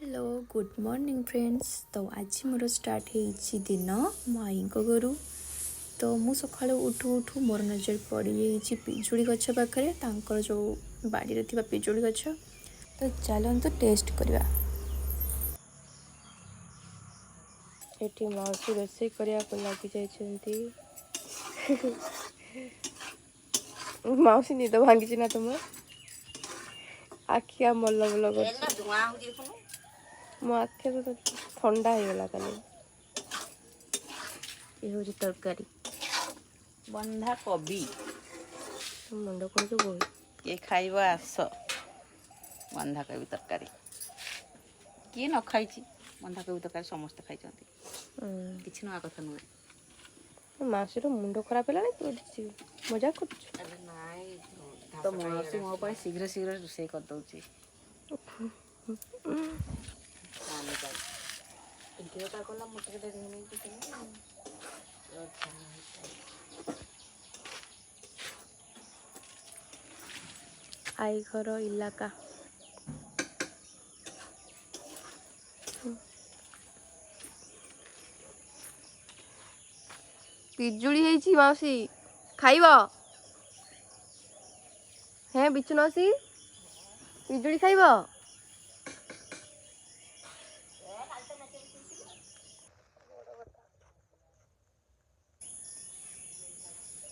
Hello good morning friends. तो आज मोर start हो दिन माई घर। तो मु सका उठू उठू मोर नजर पड़ी पिजुड़ी गछ पाखे जो बाड़ी थी पिजुड़ी गछ। तो चलते टेस्ट करवा। एठी माउसी रोषे करने लगी जाइछंती। माउसी निद भांगी ना तुम आखिया मल मल कर मो आखे तो ठंडा हो गला काली। ये हूँ तरकारी बंधा कोबी मुंड कौन जो बोल किए खाइब आस बंधा कोबी तरकारी किए न खाई बंधा कोबी तरकारी समस्ते खाई किसी नुआ कथा नुहे। माउसी मुंड खराब है मजाक कर तो मौसी मो पर शीघ्र शीघ्र रोषे कर दउची आई घर इलाका पिजुड़ी है माउसी खाइब हे बिचु नौसी पिजुड़ी खाइब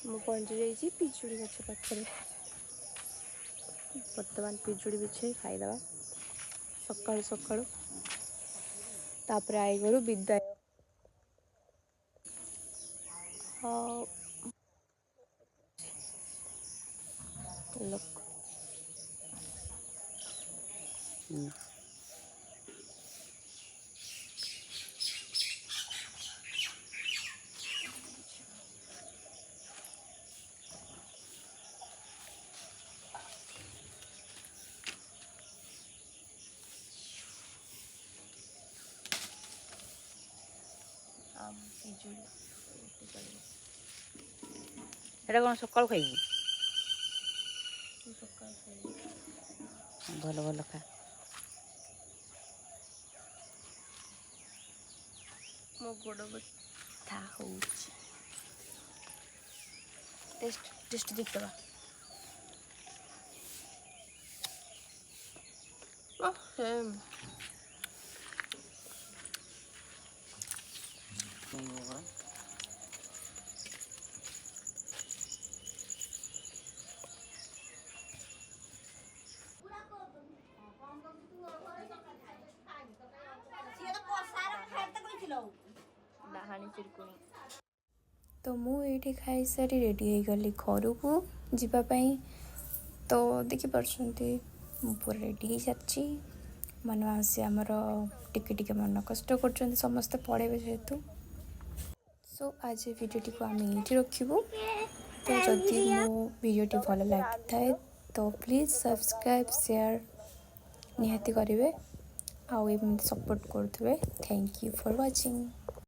मु पहुंची जाइए पिजुड़ी गछ पाखे। बर्तमान पिजुड़ी बिछे खाईदे सकाळु सकाळु तापर आई घर विदाय। लोक कौन सकाल खाइबू भल भल खा मो गोड़ बथा हो टेस्ट टेस्ट देखा तो मुझे खाई सारी रेडी हो गली घर को जीवाई। तो देखिपे पूरा रेडी हो सारी मनवासी आमर टिके मन कष्ट कर समस्ते पढ़े जेहेतु। सो आज वीडियोटी को आम ये रखू। तो जदि मो वीडियोटी भल लगी थाए तो प्लीज़ सब्सक्राइब शेयर निहाती करेंगे आउ सपोर्ट करुवे। Thank you for watching.